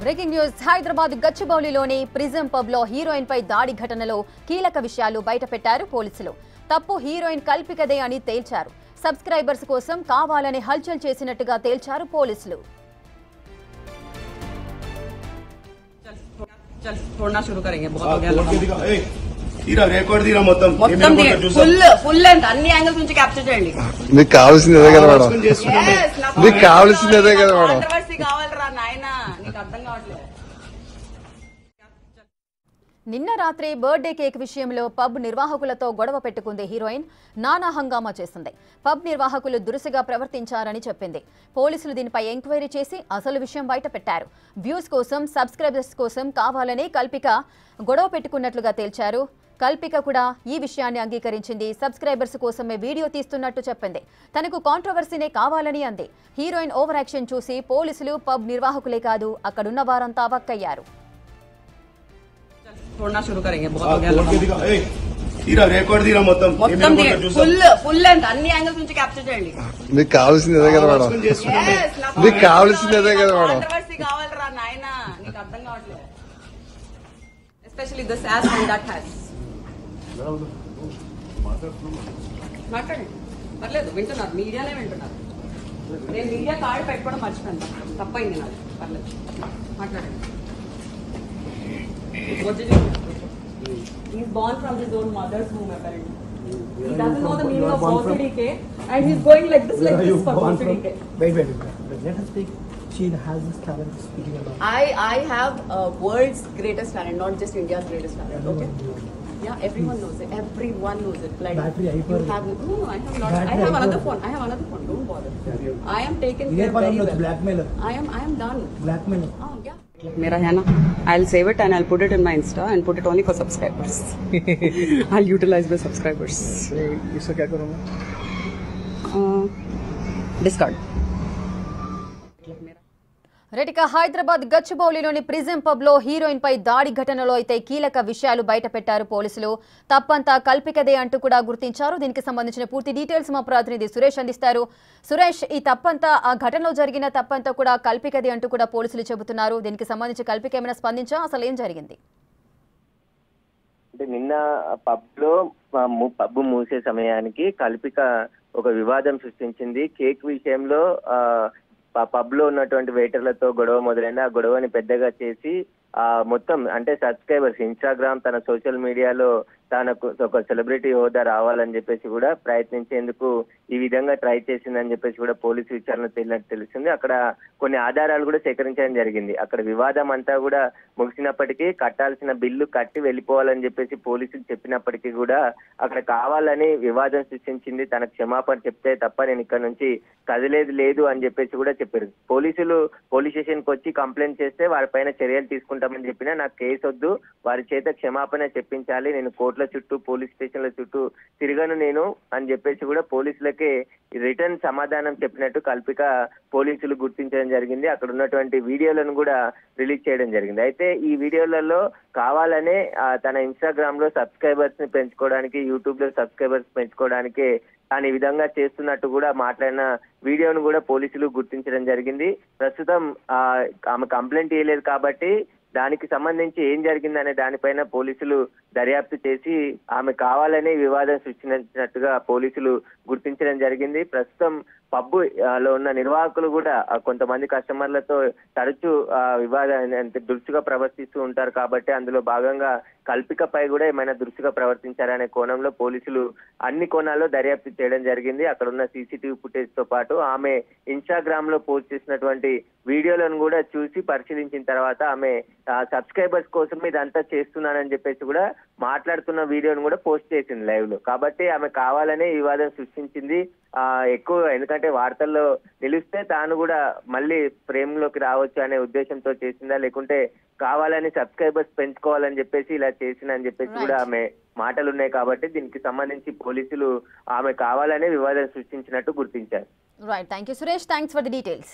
Breaking news Hyderabad గచ్చిబౌలిలోని prism pub లో heroine పై దాడి ఘటనలో కీలక విషయాలు బయటపెట్టారు పోలీసులు. తప్పు హీరోయిన్ కల్పికదే అని తేల్చారు. సబ్స్క్రైబర్స్ కోసం కావాలని హల్చల్ చేసినట్టుగా తేల్చారు పోలీసులు. छोड़ना शुरू करेंगे बहुत हो गया రికార్డ్ తీరా మొత్తం ఫుల్ లెంత్ అన్ని యాంగిల్స్ నుంచి క్యాప్చర్ చేయండి. మీకు కావాల్సింది అదే కదా మేడం, మీకు కావాల్సింది అదే కదా మేడం. కావాలరా నాయనా, నీకు అర్థం కావట్లేదు. నిన్న రాత్రి బర్త్డే కేక్ విషయంలో పబ్ నిర్వాహకులతో గొడవ పెట్టుకుంది హీరోయిన్. నానా హంగామా చేసింది. పబ్ నిర్వాహకులు దురుసుగా ప్రవర్తించారని చెప్పింది. పోలీసులు దీనిపై ఎంక్వైరీ చేసి అసలు విషయం బయట పెట్టారు. వ్యూస్ కోసం, సబ్స్క్రైబర్స్ కోసం కావాలని కల్పిక గొడవ పెట్టుకున్నట్లుగా తేల్చారు. కల్పిక కూడా ఈ విషయాన్ని అంగీకరించింది. సబ్స్క్రైబర్స్ కోసమే వీడియో తీస్తున్నట్టు చెప్పింది. తనకు కాంట్రవర్సీనే కావాలని అంది. హీరోయిన్ ఓవర్ యాక్షన్ చూసి పోలీసులు, పబ్ నిర్వాహకులే కాదు అక్కడున్న వారంతా వక్కయ్యారు. छोड़ना शुरू करेंगे बहुत हो गया రికార్డ్ తీరా మొత్తం ఫుల్ లెంత్ అన్ని యాంగిల్స్ నుంచి క్యాప్చర్ చేయండి. మీకు కావాల్సింది అదే కదా మేడం, మీకు కావాల్సింది అదే కదా మేడం. కావాలరా నాయనా, నీకు అర్థం కావట్లేదు. Especially this as and that has. మాట్లాడండి, పర్లేదు, వింటున్నారు, మీడియానే వింటున్నారు. నేను మీడియా కార్డు పెట్టుకోవడం మర్చిపోయాను, తప్పైంది నాకు. పర్లేదు, మాట్లాడండి. What did he do? He's born from his own mother's womb, apparently. He doesn't know the meaning of OCDK, and he's going like this for OCDK. Wait. Let us speak. She has this talent of speaking about. I have world's greatest talent, not just India's greatest talent. Okay. Yeah, everyone knows it. Everyone knows it. Like battery hyper. you have no, I have not. I have another phone. Don't bother. I am taken care very well. Blackmailer. I am done. Blackmailer. Oh yeah. मेरा है ना, I'll save it and I'll put it in my Insta and put it only for subscribers. I'll utilize the subscribers. इससे क्या करूँगा? Discard. రెటిక Hyderabad గచ్చిబౌలిలోని prism pub లో heroine పై దాడి ఘటనలో అయితే కీలక విషయాలు బయట పెట్టారు పోలీసులు. తప్పంతా కల్పికదే అంటూ కూడా గుర్తించారు. దీనికి సంబంధించిన పూర్తి డీటెయిల్స్ మా ప్రతినిధి సురేష్ అందిస్తారు. సురేష్, ఈ తప్పంతా, ఆ ఘటనలో జరిగిన తప్పంతా కూడా కల్పికదే అంటూ కూడా పోలీసులు చెబుతున్నారు. దీనికి సంబంధించి కల్పిక ఏమైనా స్పందించా? అసలు ఏం జరిగింది? అంటే నిన్న పబ్ మూసే సమయానికి కల్పిక ఒక వివాదం సృష్టించింది. కేక్ విషయంలో పబ్ లో ఉన్నటువంటి వెయిటర్లతో గొడవ మొదలైంది. ఆ గొడవని పెద్దగా చేసి మొత్తం అంటే సబ్స్క్రైబర్స్, ఇన్స్టాగ్రామ్ తన సోషల్ మీడియాలో తనకు ఒక సెలబ్రిటీ హోదా రావాలని చెప్పేసి కూడా ప్రయత్నించేందుకు ఈ విధంగా ట్రై చేసిందని చెప్పేసి కూడా పోలీసు విచారణ తెలిసింది. అక్కడ కొన్ని ఆధారాలు కూడా సేకరించడం జరిగింది. అక్కడ వివాదం అంతా కూడా ముగిసినప్పటికీ కట్టాల్సిన బిల్లు కట్టి వెళ్ళిపోవాలని చెప్పేసి పోలీసులు చెప్పినప్పటికీ కూడా అక్కడ కావాలని వివాదం సృష్టించింది. తనకు క్షమాపణ చెప్తే తప్ప నేను ఇక్కడ నుంచి కదిలేదు లేదు అని చెప్పేసి కూడా చెప్పారు. పోలీసులు పోలీస్ స్టేషన్ కి వచ్చి కంప్లైంట్ చేస్తే వారిపైన చర్యలు తీసుకుంటామని చెప్పినా నాకు కేసు వద్దు, వారి చేత క్షమాపణ చెప్పించాలి, నేను కోర్టుల చుట్టూ పోలీస్ స్టేషన్ల చుట్టూ తిరగను నేను అని చెప్పేసి కూడా పోలీసులకే రిటర్న్ సమాధానం చెప్పినట్టు కల్పిక పోలీసులు గుర్తించడం జరిగింది. అక్కడ ఉన్నటువంటి వీడియోలను కూడా రిలీజ్ చేయడం జరిగింది. అయితే ఈ వీడియోలలో కావాలనే తన ఇన్స్టాగ్రామ్ లో సబ్స్క్రైబర్స్ ని పెంచుకోవడానికి, యూట్యూబ్ లో సబ్స్క్రైబర్స్ పెంచుకోవడానికి తాను ఈ విధంగా చేస్తున్నట్టు కూడా మాట్లాడిన వీడియోను కూడా పోలీసులు గుర్తించడం జరిగింది. ప్రస్తుతం ఆమె కంప్లైంట్ ఇవ్వలేదు కాబట్టి దానికి సంబంధించి ఏం జరిగిందనే దానిపైన పోలీసులు దర్యాప్తు చేసి ఆమె కావాలనే వివాదం సృష్టించినట్టుగా పోలీసులు గుర్తించడం జరిగింది. ప్రస్తుతం పబ్ లో ఉన్న నిర్వాహకులు కూడా కొంతమంది కస్టమర్లతో తరచూ వివాదాన్ని దురుసుగా ప్రవర్తిస్తూ ఉంటారు కాబట్టి అందులో భాగంగా కల్పికపై కూడా ఏమైనా దురుసుగా ప్రవర్తించారనే కోణంలో పోలీసులు అన్ని కోణాల్లో దర్యాప్తు చేయడం జరిగింది. అక్కడ ఉన్న సీసీటీవీ ఫుటేజ్ తో పాటు ఆమె ఇన్స్టాగ్రామ్ లో పోస్ట్ చేసినటువంటి వీడియోలను కూడా చూసి పరిశీలించిన తర్వాత ఆమె సబ్స్క్రైబర్స్ కోసం ఇదంతా చేస్తున్నానని చెప్పేసి కూడా మాట్లాడుతున్న వీడియోను కూడా పోస్ట్ చేసింది లైవ్ లో. కాబట్టి ఆమె కావాలనే వివాదం సృష్టించింది. ఎక్కువ ఎందుకంటే వార్తల్లో నిలిస్తే తాను కూడా మళ్ళీ ఫ్రేమ్లోకి రావచ్చు అనే ఉద్దేశంతో చేసిందా, లేకుంటే కావాలని సబ్స్క్రైబర్స్ పెంచుకోవాలని చెప్పేసి ఇలా చేసిందని చెప్పేసి కూడా ఆమె మాటలు ఉన్నాయి. కాబట్టి దీనికి సంబంధించి పోలీసులు ఆమె కావాలనే వివాదం సృష్టించినట్టు గుర్తించారు. Right, thank you Suresh, thanks for the details.